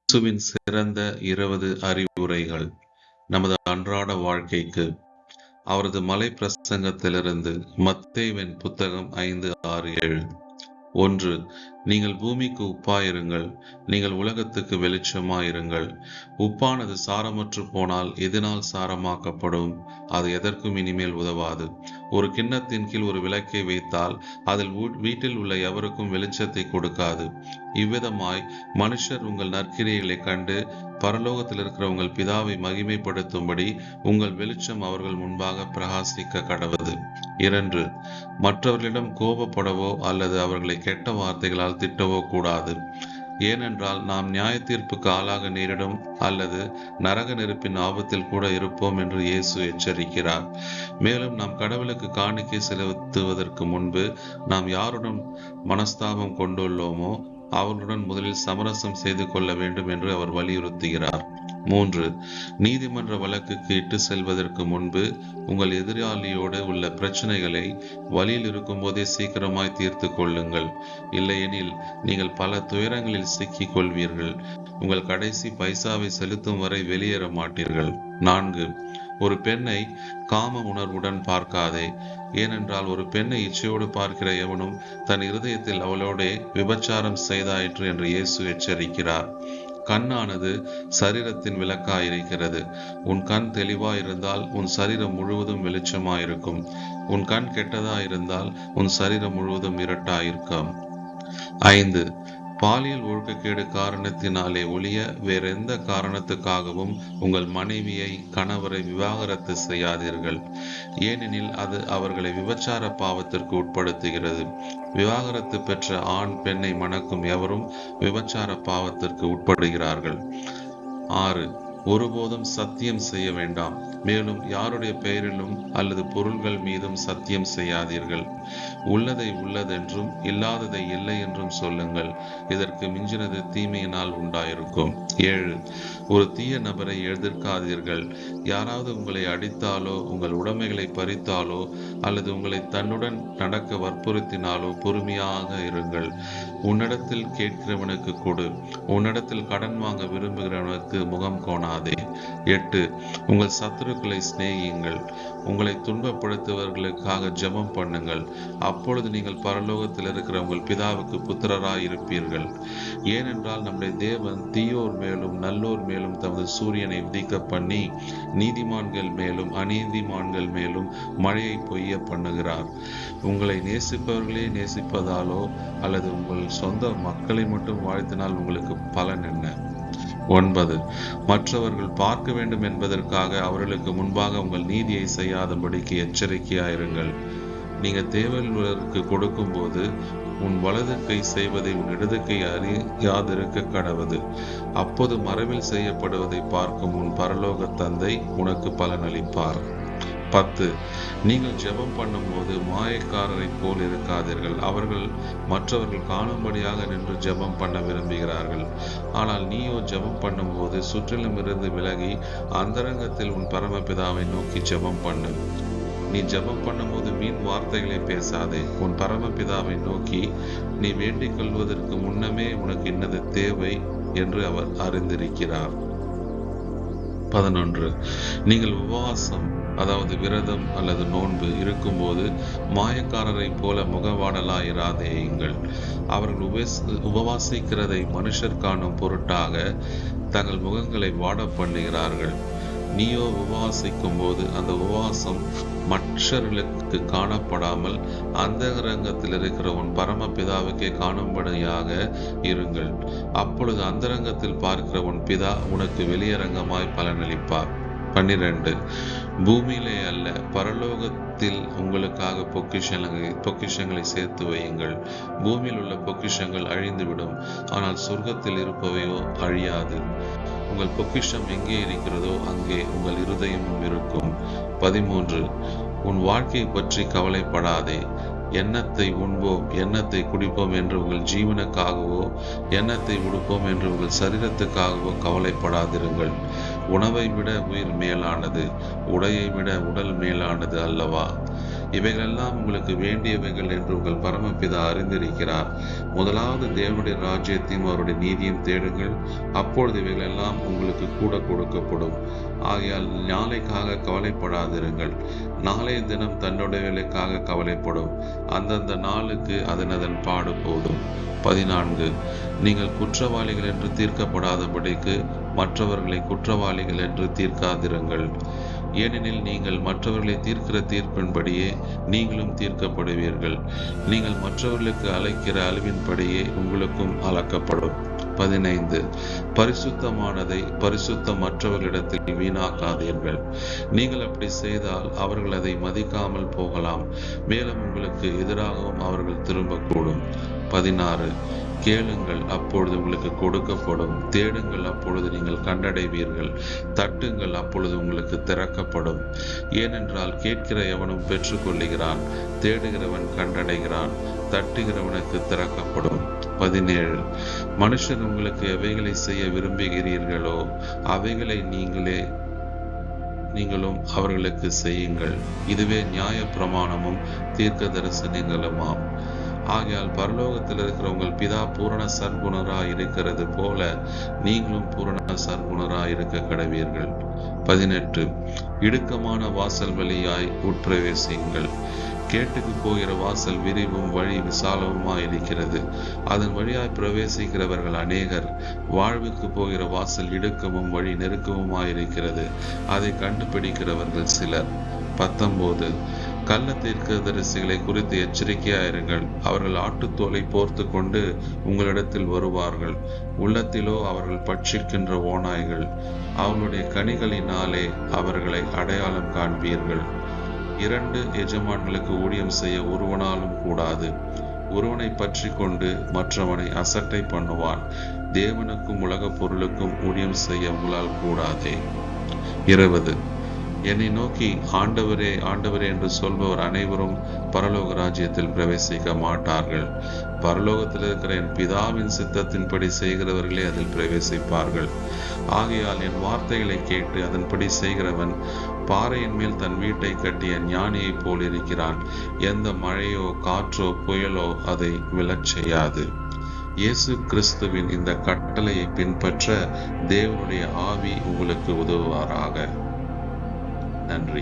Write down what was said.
இயேசுவின் சிறந்த 20 அறிவுரைகள் நமது அன்றாட வாழ்க்கைக்கு. அவரது மலை பிரசங்கத்திலிருந்து. மத்தேயுவின் புத்தகம் 5:6-7. 1. நீங்கள் பூமிக்கு உப்பாயிருங்கள், நீங்கள் உலகத்துக்கு வெளிச்சமாயிருங்கள். உப்பானது சாரமற்று போனால் எதனால் சாரமாக்கப்படும்? அது எதற்கும் இனிமேல் உதவாது. ஒரு கிண்ணத்தின் கீழ் ஒரு விளக்கை வைத்தால் அதில் வீட்டில் உள்ள எவருக்கும் வெளிச்சத்தை கொடுக்காது. இவ்விதமாய் மனுஷர் உங்கள் நற்கிரியைகளை கண்டு பரலோகத்தில் இருக்கிற உங்கள் பிதாவை மகிமைப்படுத்தும்படி உங்கள் வெளிச்சம் அவர்கள் முன்பாக பிரகாசிக்க கடவது. 2. மற்றவர்களிடம் கோபப்படவோ அல்லது அவர்களை கெட்ட வார்த்தைகளால் திட்டவோ கூடாது. ஏனென்றால் நாம் நியாய தீர்ப்புக்கு ஆளாக நேரிடும் அல்லது நரக நெருப்பின் ஆபத்தில் கூட இருப்போம் என்று இயேசு எச்சரிக்கிறார். மேலும் நாம் கடவுளுக்கு காணிக்கை செலுத்துவதற்கு முன்பு நாம் யாருடன் மனஸ்தாபம் கொண்டுள்ளோமோ அவர்களுடன் முதலில் சமரசம் செய்து கொள்ள வேண்டும் என்று அவர் வலியுறுத்துகிறார். 3. நீதிமன்ற வழக்குக்கு இட்டு செல்வதற்கு முன்பு உங்கள் எதிராளியோடு உள்ள பிரச்சனைகளை வழியில் இருக்கும் போதே சீக்கிரமாய் தீர்த்து கொள்ளுங்கள். இல்லையெனில் நீங்கள் பல துயரங்களில் சிக்கிக் கொள்வீர்கள். உங்கள் கடைசி பைசாவை செலுத்தும் வரை வெளியேற மாட்டீர்கள். 4. ஒரு பெண்ணை காம உணர்வுடன் பார்க்காதே. ஏனென்றால் ஒரு பெண்ணை இச்சையோடு பார்க்கிற எவனும் தன் இருதயத்தில் அவளோடே விபச்சாரம் செய்தாயிற்று என்று இயேசு எச்சரிக்கிறார். கண்ணானது சரீரத்தின் விளக்காயிருக்கிறது. உன் கண் தெளிவாயிருந்தால் உன் சரீரம் முழுவதும் வெளிச்சமாயிருக்கும். உன் கண் கெட்டதாயிருந்தால் உன் சரீரம் முழுவதும் இருட்டாயிருக்கும். 5. பாலியல் ஒழுக்கக்கேடு காரணத்தினாலே ஒழிய வேறெந்த காரணத்துக்காகவும் உங்கள் மனைவியை கணவரை விவாகரத்து செய்யாதீர்கள். ஏனெனில் அது அவர்களை விபச்சார பாவத்திற்கு உட்படுத்துகிறது. விவாகரத்து பெற்ற ஆண் பெண்ணை மணக்கும் எவரும் விபச்சார பாவத்திற்கு உட்படுகிறார்கள். 6. ஒருபோதும் சத்தியம் செய்ய வேண்டாம். மேலும் யாருடைய பெயரிலும் அல்லது பொருள்கள் மீதும் சத்தியம் செய்யாதீர்கள். உள்ளதை உள்ளதென்றும் இல்லாததை இல்லை என்றும் சொல்லுங்கள். இதற்கு மிஞ்சினது தீமையினால் உண்டாயிருக்கும். 7. ஒரு தீய நபரை எதிர்க்காதீர்கள். யாராவது உங்களை அடித்தாலோ உங்கள் உடைமைகளை பறித்தாலோ அல்லது உங்களை தன்னுடன் நடக்க வற்புறுத்தினாலோ பொறுமையாக இருங்கள். உன்னிடத்தில் கேட்கிறவனுக்கு கொடு, உன்னிடத்தில் கடன் வாங்க விரும்புகிறவனுக்கு முகம் கோணாதே. 8. உங்கள் சத்துருக்களை சிநேகியுங்கள். உங்களை துன்பப்படுத்துவர்களுக்காக ஜெபம் பண்ணுங்கள். அப்பொழுது நீங்கள் பரலோகத்தில் இருக்கிற உங்கள் பிதாவுக்கு புத்திரராய் இருப்பீர்கள். ஏனென்றால் நம்முடைய தேவன் தீயோர் மேலும் நல்லோர் மேலும் தமது சூரியனை உதிக்க பண்ணி நீதிமான்கள் மேலும் அநீதிமான்கள் மேலும் மழையை பொய்ய பண்ணுகிறார். உங்களை நேசிப்பவர்களே நேசிப்பதாலோ அல்லது உங்கள் சொந்த மக்களை மட்டும் வாழ்த்தினால் உங்களுக்கு பலன் என்ன? 9. மற்றவர்கள் பார்க்க வேண்டும் என்பதற்காக அவர்களுக்கு முன்பாக உங்கள் நீதியை செய்யாதபடிக்கு எச்சரிக்கையாயிருங்கள். நீங்கள் தேவையுள்ளவருக்கு கொடுக்கும் போது உன் வலது கை செய்வதை உன் இடது கை அறியாதிருக்க கடவது. அப்போது மறைவில் செய்யப்படுவதை பார்க்கும் உன் பரலோக தந்தை உனக்கு பலனளிப்பார். 10. நீங்கள் ஜெபம் பண்ணும்போது மாயக்காரரை போல் இருக்காதீர்கள். அவர்கள் மற்றவர்கள் காணும்படியாக நின்று ஜெபம் பண்ண விரும்புகிறார்கள். ஆனால் நீயோ ஜெபம் பண்ணும்போது சுற்றிலும் இருந்து விலகி அந்தரங்கத்தில் உன் பரமபிதாவை நோக்கி ஜெபம் பண்ணு. நீ ஜெபம் பண்ணும்போது வீண் வார்த்தைகளை பேசாதே. உன் பரமபிதாவை நோக்கி நீ வேண்டிக் கொள்வதற்கு முன்னமே உனக்கு இன்னது தேவை என்று அவர் அறிந்திருக்கிறார். 11. நீங்கள் உபவாசம் அதாவது விரதம் அல்லது நோன்பு இருக்கும்போது மாயக்காரரை போல முகவாடலாயிராதேயுங்கள். அவர்கள் உபவாசிக்கிறதை மனுஷர் காணும் பொருட்டாக தங்கள் முகங்களை வாட பண்ணுகிறார்கள். நீயோ உபவாசிக்கும் போது அந்த உபவாசம் மற்றவர்களுக்கு காணப்படாமல் அந்தரங்கத்தில் இருக்கிற உன் பரமபிதாவுக்கே காணும்படியாக இருங்கள். அப்பொழுது அந்தரங்கத்தில் பார்க்கிற உன் பிதா உனக்கு வெளியரங்கமாய் பலனளிப்பார். 12. பூமியிலே அல்ல பரலோகத்தில் உங்களுக்காக பொக்கிஷங்களை சேர்த்து வையுங்கள். பூமியில் உள்ள பொக்கிஷங்கள் அழிந்துவிடும், ஆனால் சொர்க்கத்தில் இருப்பவையோ அழியாது. உங்கள் பொக்கிஷம் எங்கே இருக்கிறதோ அங்கே உங்கள் இருதயமும் இருக்கும். 13. உன் வாழ்க்கையை பற்றி கவலைப்படாதே. எண்ணத்தை உண்போம் எண்ணத்தை குடிப்போம் என்று உங்கள் ஜீவனுக்காகவோ எண்ணத்தை உடுப்போம் என்று உங்கள் சரீரத்துக்காகவோ கவலைப்படாதிருங்கள். உணவை விட உயிர் மேலானது, உடையை விட உடல் மேலானது அல்லவா? இவைகளெல்லாம் உங்களுக்கு வேண்டியவைகள் என்று உங்கள் பரமபிதா அறிந்திருக்கிறார். முதலாவது தேவனுடைய ராஜ்யத்தையும் அவருடைய நீதியும் தேடுங்கள், அப்பொழுது இவைகளெல்லாம் உங்களுக்கு கூட கொடுக்கப்படும். ஆகையால் நாளைக்காக கவலைப்படாதிருங்கள். நாளைய தினம் தன்னுடைய வேலைக்காக கவலைப்படும். அந்தந்த நாளுக்கு அதன் பாடு போதும். 14. நீங்கள் குற்றவாளிகள் என்று தீர்க்கப்படாதபடிக்கு மற்றவர்களை குற்றவாளிகள் என்று தீர்க்காதிருங்கள். ஏனெனில் நீங்கள் மற்றவர்களை தீர்க்கிற தீர்ப்பின்படியே நீங்களும் தீர்க்கப்படுவீர்கள். நீங்கள் மற்றவர்களுக்கு அழைக்கிற அளவின்படியே உங்களுக்கும் அளக்கப்படும். 15. பரிசுத்தமானதை பரிசுத்தமற்றவர்களிடத்தில் வீணாக்காதீர்கள். நீங்கள் அப்படி செய்தால் அவர்கள் அதை மதிக்காமல் போகலாம், மேலும் உங்களுக்கு எதிராகவும் அவர்கள் திரும்பக்கூடும். 16. கேளுங்கள், அப்பொழுது உங்களுக்கு கொடுக்கப்படும். தேடுங்கள், அப்பொழுது நீங்கள் கண்டடைவீர்கள். தட்டுங்கள், அப்பொழுது உங்களுக்கு திறக்கப்படும். ஏனென்றால் கேட்கிற எவனும் பெற்றுக்கொள்ளுகிறான், தேடுகிறவன் கண்டடைகிறான், தட்டுகிறவனுக்கு திறக்கப்படும். 17. மனுஷன் உங்களுக்கு எவைகளை செய்ய விரும்புகிறீர்களோ அவைகளை நீங்களும் அவர்களுக்கு செய்யுங்கள். இதுவே நியாய பிரமாணமும் தீர்க்க தரிசனங்களுமாம். ஆகையால் பரலோகத்தில் இருக்கிற உங்கள் பிதா பூரண சர்க்குணராய் இருக்கிறது போல நீங்களும் பூரண சர்க்குணராய் இருக்க கடவீர்கள். 18. இடுக்கமான வாசல் வழியாய் உட்பிரவேசியுங்கள். கேட்டுக்கு போகிற வாசல் விரிவும் வழி விசாலவுமாய் இருக்கிறது, அதன் வழியாய் பிரவேசிக்கிறவர்கள் அநேகர். வாழ்வுக்கு போகிற வாசல் இடுக்கமும் வழி நெருக்கமுமாயிருக்கிறது, அதை கண்டுபிடிக்கிறவர்கள் சிலர். 19. கள்ள தீர்க்கதரிசிகளை குறித்து எச்சரிக்கையாயிருங்கள். அவர்கள் ஆட்டுத்தோலை போர்த்து கொண்டு உங்களிடத்தில் வருவார்கள், உள்ளத்திலோ அவர்கள் பட்சிக்கின்ற ஓநாய்கள். அவர்களுடைய கனிகளினாலே அவர்களை அடையாளம் காண்பீர்கள். 2 எஜமான்களுக்கு ஊழியம் செய்ய ஒருவனாலும் கூடாது. ஒருவனை பற்றி கொண்டு மற்றவனை அசட்டை பண்ணுவான். தேவனுக்கும் உலக பொருளுக்கும் ஊழியம் செய்ய உங்களால் கூடாதே. 20. என்னை நோக்கி ஆண்டவரே ஆண்டவரே என்று சொல்பவர் அனைவரும் பரலோக ராஜ்யத்தில் பிரவேசிக்க மாட்டார்கள். பரலோகத்தில் இருக்கிற என் பிதாவின் சித்தத்தின்படி செய்கிறவர்களே அதில் பிரவேசிப்பார்கள். ஆகையால் என் வார்த்தைகளை கேட்டு அதன்படி செய்கிறவன் பாறையின் மேல் தன் வீட்டை கட்டிய ஞானியைப் போல் இருக்கிறான். எந்த மழையோ காற்றோ புயலோ அதை விழச் செய்யாது. இயேசு கிறிஸ்துவின் இந்த கட்டளையை பின்பற்ற தேவனுடைய ஆவி உங்களுக்கு உதவுவாராக. நன்றி.